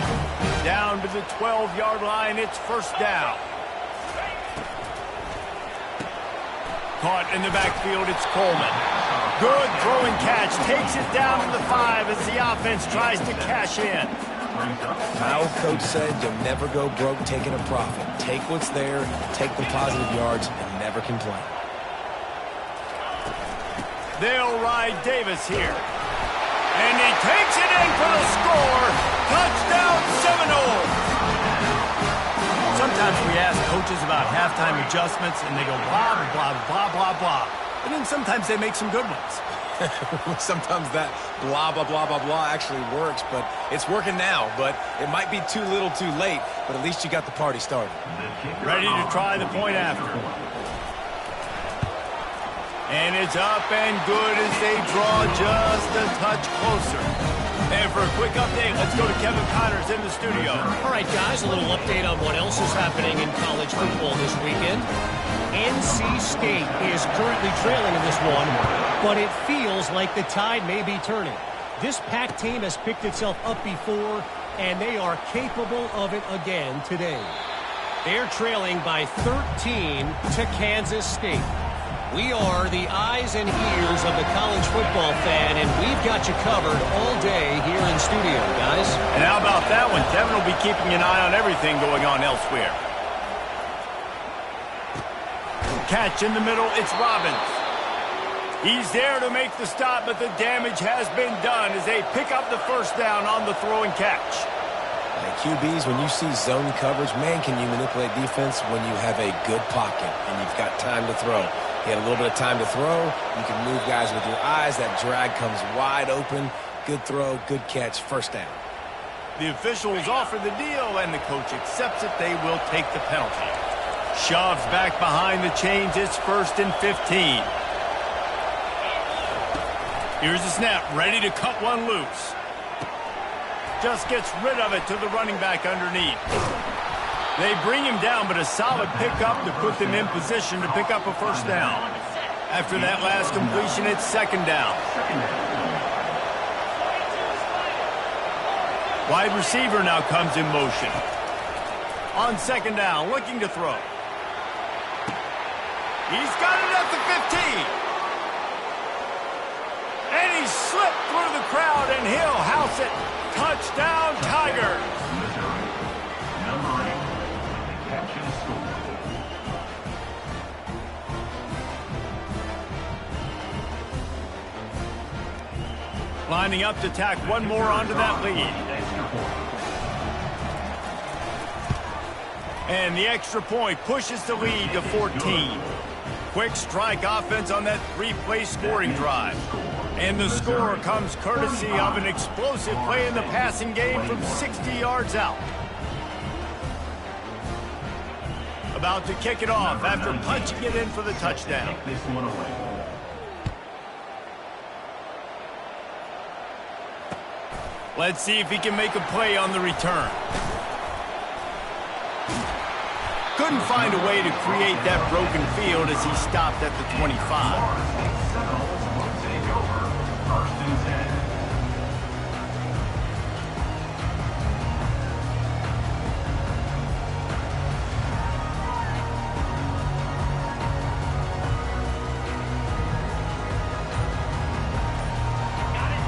Down to the 12-yard line, it's first down. Caught in the backfield, it's Coleman. Good throwing catch, takes it down to the 5 as the offense tries to cash in. My old coach said you'll never go broke taking a profit. Take what's there, take the positive yards, and never complain. They'll ride Davis here. And he takes it in for the score. Touchdown Seminoles. Sometimes we ask coaches about halftime adjustments, and they go blah, blah, blah, blah, blah. And then sometimes they make some good ones. Sometimes that blah, blah, blah, blah, blah actually works, but it's working now. But it might be too little too late, but at least you got the party started. Ready to try the point after. And it's up and good as they draw just a touch closer. And for a quick update, let's go to Kevin Connors in the studio. All right, guys, a little update on what else is happening in college football this weekend. NC State is currently trailing in this one, but it feels like the tide may be turning. This Pac team has picked itself up before, and they are capable of it again today. They're trailing by 13 to Kansas State. We are the eyes and ears of the college football fan, and we've got you covered all day here in studio, guys. And how about that one? Kevin will be keeping an eye on everything going on elsewhere. Catch in the middle, it's Robbins. He's there to make the stop, but the damage has been done as they pick up the first down on the throw and catch. Hey, QBs, when you see zone coverage, man, can you manipulate defense when you have a good pocket and you've got time to throw. You had a little bit of time to throw. You can move guys with your eyes. That drag comes wide open. Good throw, good catch, first down. The officials offer the deal, and the coach accepts it. They will take the penalty. Shoves back behind the chains. It's 1st and 15. Here's the snap, ready to cut one loose. Just gets rid of it to the running back underneath. They bring him down, but a solid pickup to put them in position to pick up a first down. After that last completion, it's 2nd down. Wide receiver now comes in motion. On 2nd down, looking to throw. He's got it at the 15. And he slipped through the crowd, and he'll house it. Touchdown, Tigers. Lining up to tack one more onto that lead. And the extra point pushes the lead to 14. Quick strike offense on that 3-play scoring drive. And the score comes courtesy of an explosive play in the passing game from 60 yards out. About to kick it off after punching it in for the touchdown. Let's see if he can make a play on the return. Couldn't find a way to create that broken field as he stopped at the 25.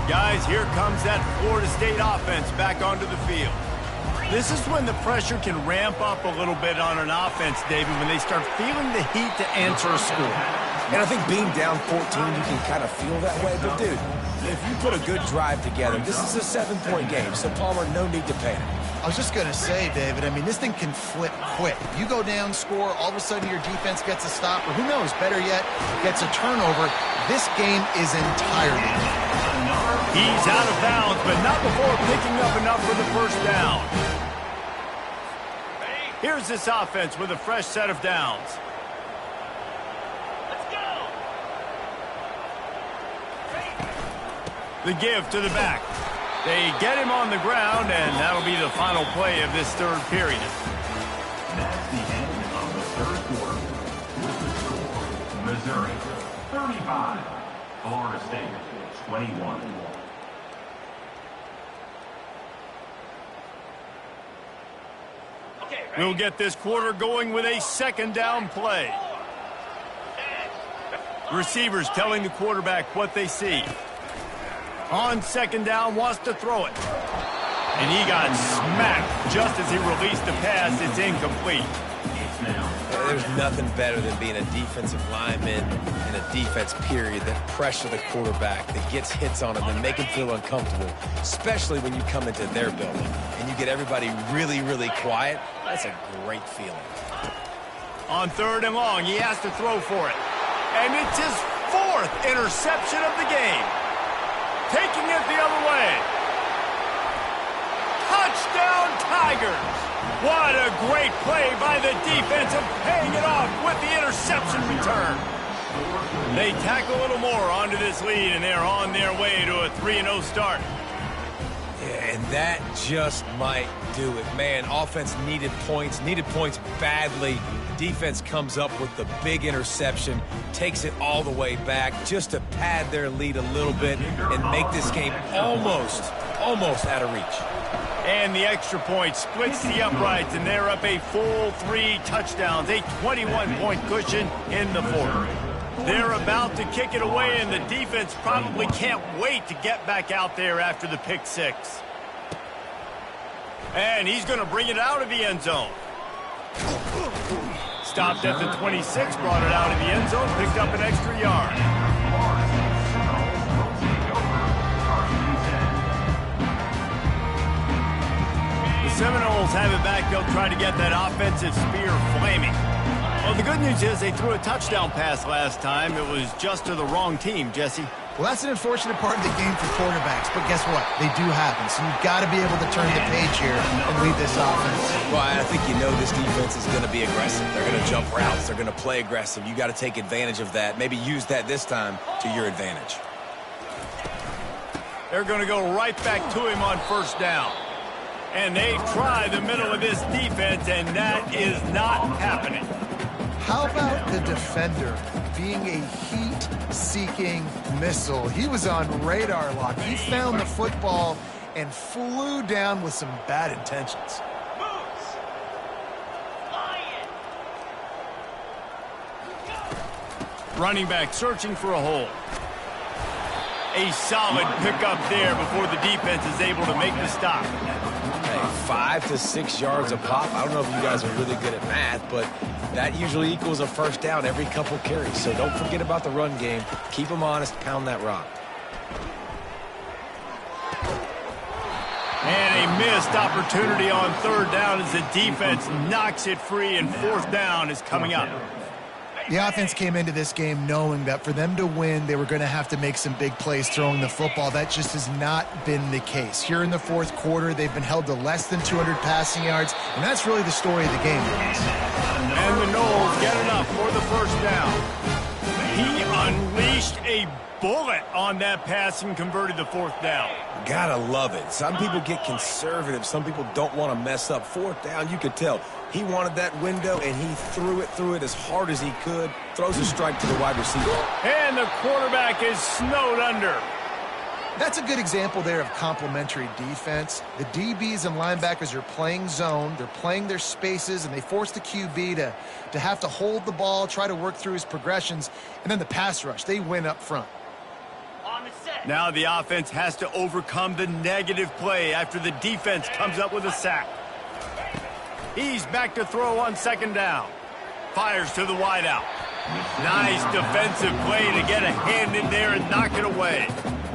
Guys, here comes that Florida State offense back onto the field. This is when the pressure can ramp up a little bit on an offense, David, when they start feeling the heat to answer a score. And I think being down 14, you can kind of feel that way. But, dude, if you put a good drive together, this is a 7-point game. So, Palmer, no need to panic. I was just going to say, David, I mean, this thing can flip quick. You go down, score, all of a sudden your defense gets a stop, or who knows, better yet, gets a turnover. This game is entirely different. He's out of bounds, but not before picking up enough for the first down. Here's this offense with a fresh set of downs. Let's go. The give to the back. They get him on the ground, and that'll be the final play of this third period. That's the end of the third quarter. With the score, Missouri 35, Florida State 21. We'll get this quarter going with a 2nd down play. Receivers telling the quarterback what they see. On 2nd down, wants to throw it. And he got smacked just as he released the pass. It's incomplete. There's nothing better than being a defensive lineman in a defense period that pressure the quarterback, that gets hits on him and make him feel uncomfortable, especially when you come into their building and you get everybody really, really quiet. That's a great feeling. On 3rd and long, he has to throw for it. And it's his 4th interception of the game. Taking it the other way. Touchdown, Tigers! What a great play by the defense and paying it off with the interception return. They tack a little more onto this lead, and they're on their way to a 3-0 start. Yeah, and that just might do it. Man, offense needed points badly. Defense comes up with the big interception, takes it all the way back just to pad their lead a little bit and make this game almost out of reach. And the extra point splits the uprights, and they're up a full 3 touchdowns, a 21-point cushion in the 4th. They're about to kick it away, and the defense probably can't wait to get back out there after the pick 6. And he's going to bring it out of the end zone. Stopped at the 26, brought it out of the end zone, picked up an extra yard. The Seminoles have it back. They'll try to get that offensive spear flaming. Well, the good news is they threw a touchdown pass last time. It was just to the wrong team, Jesse. Well, that's an unfortunate part of the game for quarterbacks, but guess what? They do happen, so you've got to be able to turn the page here and lead this offense. Well, I think you know this defense is going to be aggressive. They're going to jump routes. They're going to play aggressive. You got to take advantage of that. Maybe use that this time to your advantage. They're going to go right back to him on 1st down. And they try the middle of this defense, and that is not happening. How about the defender being a heat-seeking missile? He was on radar lock. He found the football and flew down with some bad intentions. Running back searching for a hole. A solid pickup there before the defense is able to make the stop. Hey, 5 to 6 yards a pop. I don't know if you guys are really good at math, but that usually equals a 1st down every couple carries. So don't forget about the run game. Keep them honest. Pound that rock. And a missed opportunity on 3rd down as the defense knocks it free, and 4th down is coming up. The offense came into this game knowing that for them to win, they were going to have to make some big plays throwing the football. That just has not been the case. Here in the 4th quarter, they've been held to less than 200 passing yards, and that's really the story of the game. And the Noles get enough for the 1st down. He unleashed a bullet on that pass and converted the 4th down. Gotta love it. Some people get conservative. Some people don't want to mess up. 4th down, you could tell. He wanted that window, and he threw it as hard as he could. Throws a strike to the wide receiver. And the quarterback is snowed under. That's a good example there of complementary defense. The DBs and linebackers are playing zone. They're playing their spaces, and they force the QB to have to hold the ball, try to work through his progressions. And then the pass rush, they win up front. Now the offense has to overcome the negative play after the defense comes up with a sack. He's back to throw on 2nd down. Fires to the wideout. Nice defensive play to get a hand in there and knock it away.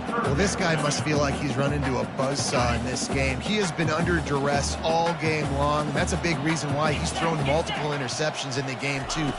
Well, this guy must feel like he's run into a buzzsaw in this game. He has been under duress all game long, and that's a big reason why he's thrown multiple interceptions in the game, too.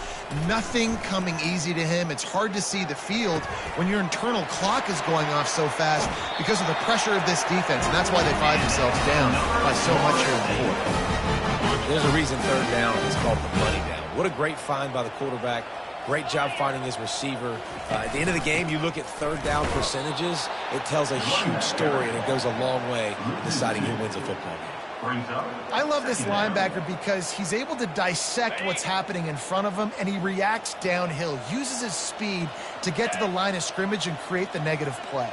Nothing coming easy to him. It's hard to see the field when your internal clock is going off so fast because of the pressure of this defense, and that's why they find themselves down by so much here in the 4th. There's a reason 3rd down is called the money down. What a great find by the quarterback. Great job finding his receiver. At the end of the game, you look at 3rd down percentages. It tells a huge story, and it goes a long way in deciding who wins a football game. I love this linebacker because he's able to dissect what's happening in front of him, and he reacts downhill, uses his speed to get to the line of scrimmage and create the negative play.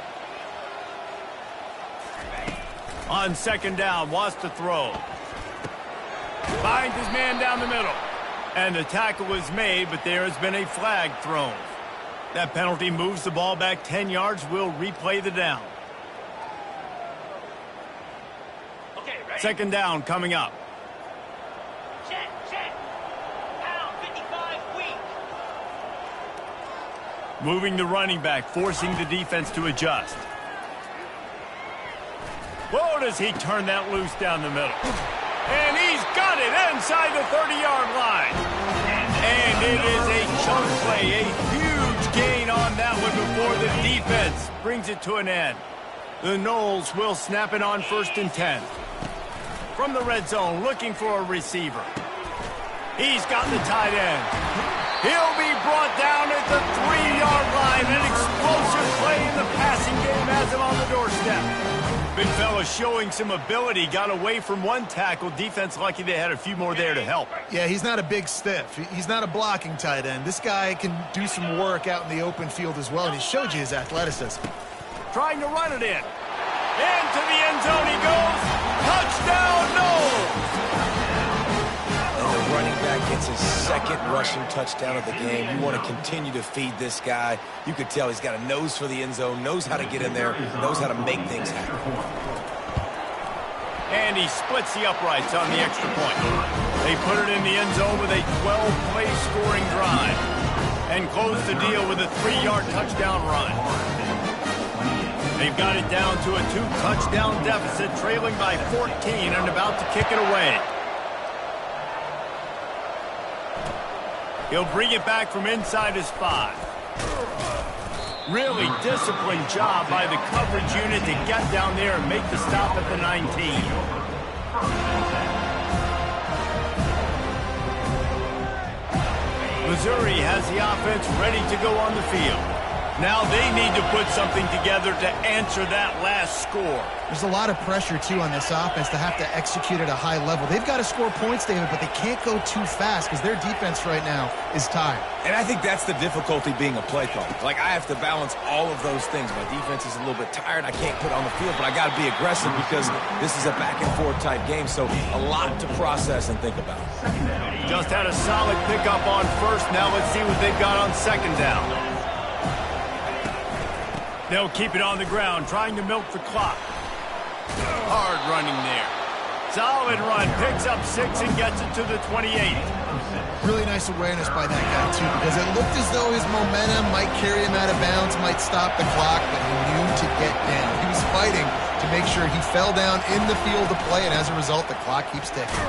On 2nd down, wants to throw. Finds his man down the middle. And the tackle was made, but there has been a flag thrown. That penalty moves the ball back 10 yards. We'll replay the down. 2nd down coming up. Check. Pound 55. Moving the running back, forcing the defense to adjust. Whoa, does he turn that loose down the middle. And he's got it inside the 30-yard line. And it is a chunk play, a huge gain on that one before the defense brings it to an end. The Noles will snap it on 1st and 10. From the red zone, looking for a receiver. He's got the tight end. He'll be brought down at the 3-yard line. An explosive play in the passing game has him on the doorstep. Big fella showing some ability. Got away from one tackle. Defense lucky they had a few more there to help. Yeah, he's not a big stiff. He's not a blocking tight end. This guy can do some work out in the open field as well, and he showed you his athleticism. Trying to run it in. Into the end zone he goes. Touchdown, Noles! And the running back gets his 2nd rushing touchdown of the game. You want to continue to feed this guy. You could tell he's got a nose for the end zone, knows how to get in there, knows how to make things happen. And he splits the uprights on the extra point. They put it in the end zone with a 12-play scoring drive and close the deal with a 3-yard touchdown run. They've got it down to a 2-touchdown deficit, trailing by 14 and about to kick it away. He'll bring it back from inside his 5. Really disciplined job by the coverage unit to get down there and make the stop at the 19. Missouri has the offense ready to go on the field. Now they need to put something together to answer that last score. There's a lot of pressure, too, on this offense to have to execute at a high level. They've got to score points, David, but they can't go too fast because their defense right now is tired. And I think that's the difficulty being a play caller. Like, I have to balance all of those things. My defense is a little bit tired. I can't put it on the field, but I got to be aggressive because this is a back-and-forth type game, so a lot to process and think about. Just had a solid pickup on 1st. Now let's see what they've got on 2nd down. They'll keep it on the ground, trying to milk the clock. Hard running there. Solid run, picks up 6 and gets it to the 28. Really nice awareness by that guy, too, because it looked as though his momentum might carry him out of bounds, might stop the clock, but he knew to get down. He was fighting to make sure he fell down in the field to play, and as a result, the clock keeps ticking.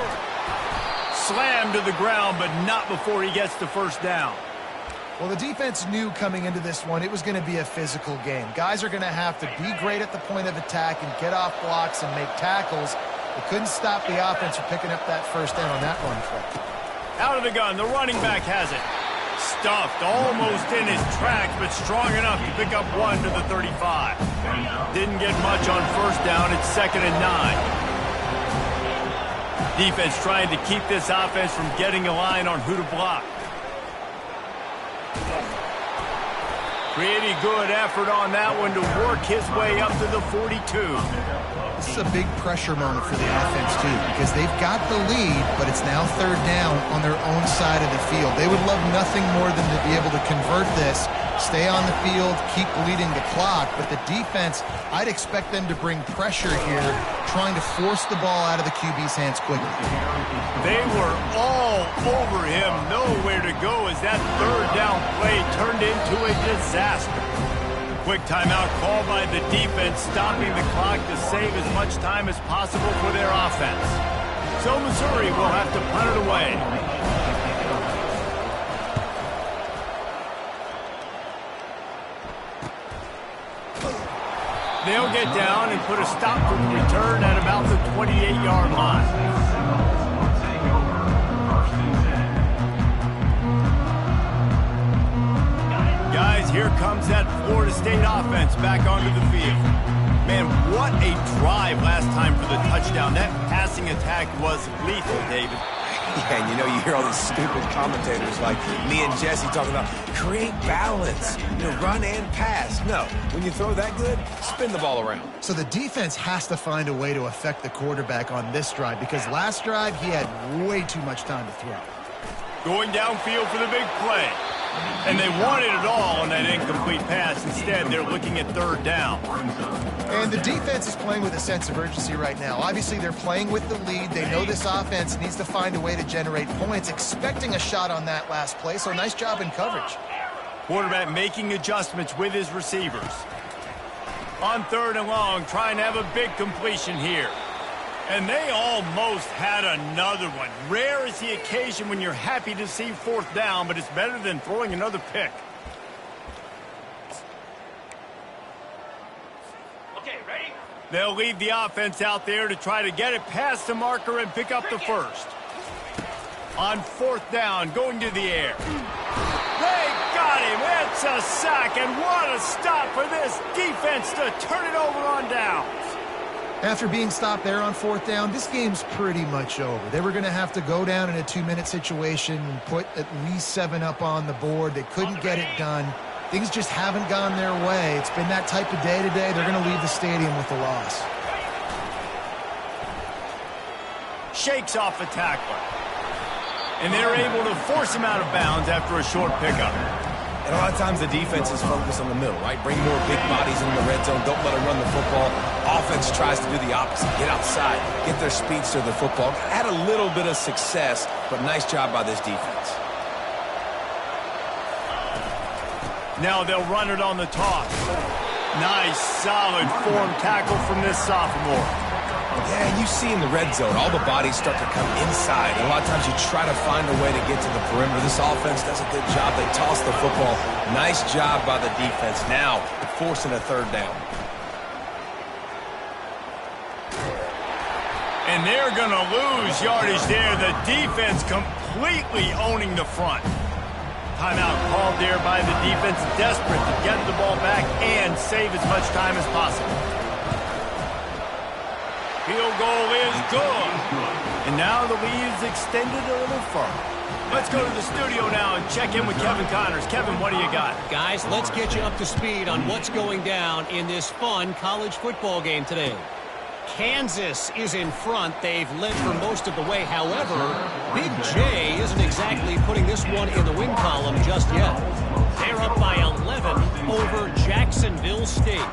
Slammed to the ground, but not before he gets the 1st down. Well, the defense knew coming into this one it was going to be a physical game. Guys are going to have to be great at the point of attack and get off blocks and make tackles. They couldn't stop the offense from picking up that 1st down on that run play. Out of the gun, the running back has it. Stuffed, almost in his tracks, but strong enough to pick up 1 to the 35. Didn't get much on 1st down. It's 2nd and 9. Defense trying to keep this offense from getting a line on who to block. Pretty good effort on that one to work his way up to the 42. This is a big pressure moment for the offense, too, because they've got the lead, but it's now 3rd down on their own side of the field. They would love nothing more than to be able to convert this, stay on the field, keep bleeding the clock, but the defense, I'd expect them to bring pressure here, trying to force the ball out of the QB's hands quickly. They were all over him, nowhere to go as that 3rd down play turned into a disaster. Quick timeout called by the defense, stopping the clock to save as much time as possible for their offense. So Missouri will have to punt it away. They'll get down and put a stop to the return at about the 28-yard line. Guys, here comes that Florida State offense back onto the field. Man, what a drive last time for the touchdown. That passing attack was lethal, David. Yeah, and you know, you hear all these stupid commentators like me and Jesse talking about create balance, run and pass. No, when you throw that good, spin the ball around. So the defense has to find a way to affect the quarterback on this drive because last drive he had way too much time to throw. Going downfield for the big play. And they wanted it all on that incomplete pass. Instead, they're looking at 3rd down. And the defense is playing with a sense of urgency right now. Obviously, they're playing with the lead. They know this offense needs to find a way to generate points, expecting a shot on that last play. So nice job in coverage. Quarterback making adjustments with his receivers. On 3rd and long, trying to have a big completion here. And they almost had another one. Rare is the occasion when you're happy to see 4th down, but it's better than throwing another pick. Okay, ready? They'll leave the offense out there to try to get it past the marker and pick up the first. On 4th down, going to the air. They got him. It's a sack, and what a stop for this defense to turn it over on downs. After being stopped there on 4th down, this game's pretty much over. They were going to have to go down in a 2-minute situation and put at least 7 up on the board. They couldn't get it done. Things just haven't gone their way. It's been that type of day today. They're going to leave the stadium with a loss. Shakes off a tackler. And they're able to force him out of bounds after a short pickup. And a lot of times the defense is focused on the middle, right? Bring more big bodies into the red zone. Don't let them run the football. Offense tries to do the opposite. Get outside. Get their speedster the football. Had a little bit of success, but nice job by this defense. Now they'll run it on the toss. Nice, solid form tackle from this sophomore. Yeah, and you see in the red zone, all the bodies start to come inside. A lot of times you try to find a way to get to the perimeter. This offense does a good job. They toss the football. Nice job by the defense. Now, forcing a 3rd down. And they're going to lose yardage there. The defense completely owning the front. Timeout called there by the defense, desperate to get the ball back and save as much time as possible. Field goal is good. And now the lead is extended a little further. Let's go to the studio now and check in with Kevin Connors. Kevin, what do you got? Guys, let's get you up to speed on what's going down in this fun college football game today. Kansas is in front. They've led for most of the way. However, Big J isn't exactly putting this one in the win column just yet. They're up by 11 over Jacksonville State.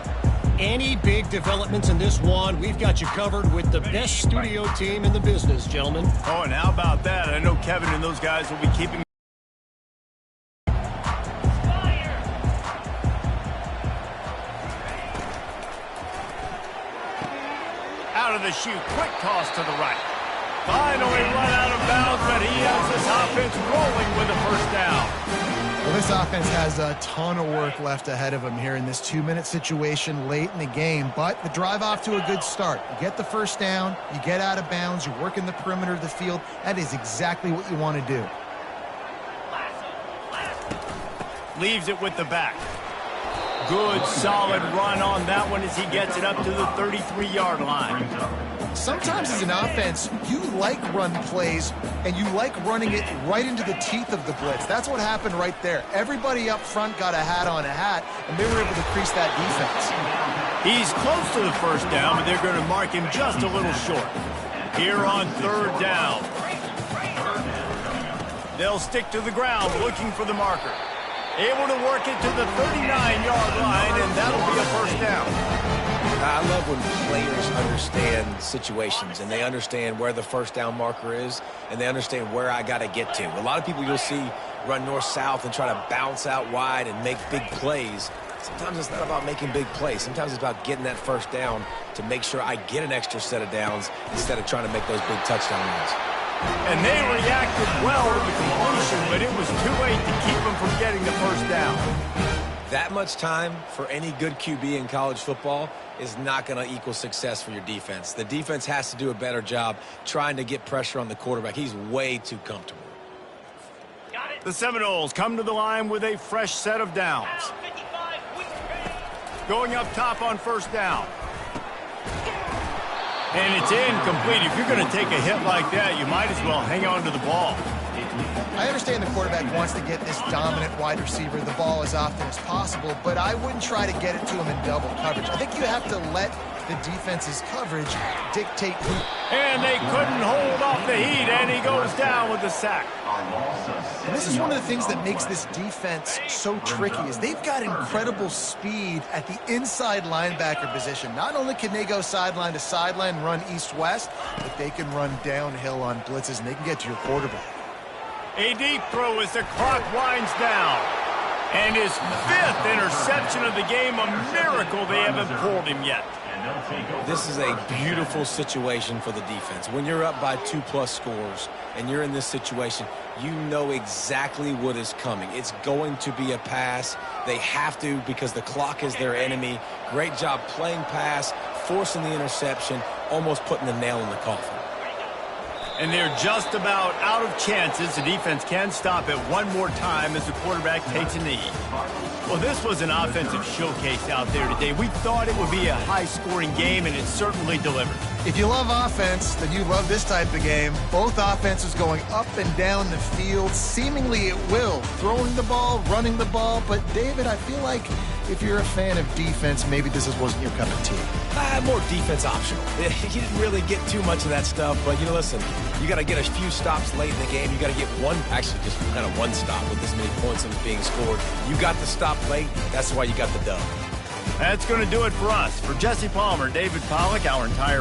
Any big developments in this one, we've got you covered with the best studio team in the business, gentlemen. Oh, and how about that? I know Kevin and those guys will be keeping out of the chute. Quick toss to the right. Finally run out of bounds, but he has this offense rolling with a 1st down. Well, this offense has a ton of work left ahead of them here in this 2-minute situation late in the game, but the drive off to a good start. You get the 1st down, you get out of bounds, you work in the perimeter of the field. That is exactly what you want to do. Leaves it with the back. Good, solid run on that one as he gets it up to the 33-yard line. Sometimes as an offense, you like run plays, and you like running it right into the teeth of the blitz. That's what happened right there. Everybody up front got a hat on a hat, and they were able to crease that defense. He's close to the 1st down, but they're going to mark him just a little short. Here on 3rd down. They'll stick to the ground looking for the marker. Able to work it to the 39-yard line, and that'll be a 1st down. I love when players understand situations and they understand where the 1st down marker is and they understand where I got to get to. A lot of people you'll see run north-south and try to bounce out wide and make big plays. Sometimes it's not about making big plays. Sometimes it's about getting that 1st down to make sure I get an extra set of downs instead of trying to make those big touchdown runs. And they reacted well to the completion, but it was too late to keep them from getting the 1st down. That much time for any good QB in college football is not going to equal success for your defense. The defense has to do a better job trying to get pressure on the quarterback. He's way too comfortable. The Seminoles come to the line with a fresh set of downs. Going up top on 1st down. And it's incomplete. If you're going to take a hit like that, you might as well hang on to the ball. I understand the quarterback wants to get this dominant wide receiver the ball as often as possible, but I wouldn't try to get it to him in double coverage. I think you have to let the defense's coverage dictate who. And they couldn't hold off the heat, and he goes down with the sack. And this is one of the things that makes this defense so tricky is they've got incredible speed at the inside linebacker position. Not only can they go sideline to sideline, run east-west, but they can run downhill on blitzes, and they can get to your quarterback. A deep throw as the clock winds down. And his 5th interception of the game, a miracle they haven't pulled him yet. This is a beautiful situation for the defense. When you're up by 2+ scores and you're in this situation, you know exactly what is coming. It's going to be a pass. They have to because the clock is their enemy. Great job playing pass, forcing the interception, almost putting the nail in the coffin. And they're just about out of chances. The defense can stop it one more time as the quarterback takes a knee. Well, this was an offensive showcase out there today. We thought it would be a high-scoring game, and it certainly delivered. If you love offense, then you love this type of game. Both offenses going up and down the field, seemingly at will. Throwing the ball, running the ball. But, David, I feel like if you're a fan of defense, maybe this wasn't your cup of tea. More defense optional. You didn't really get too much of that stuff, but, listen, you got to get a few stops late in the game. You got to get just kind of one stop with this many points being scored. You got the stop late. That's why you got the dub. That's going to do it for us. For Jesse Palmer, David Pollack, our entire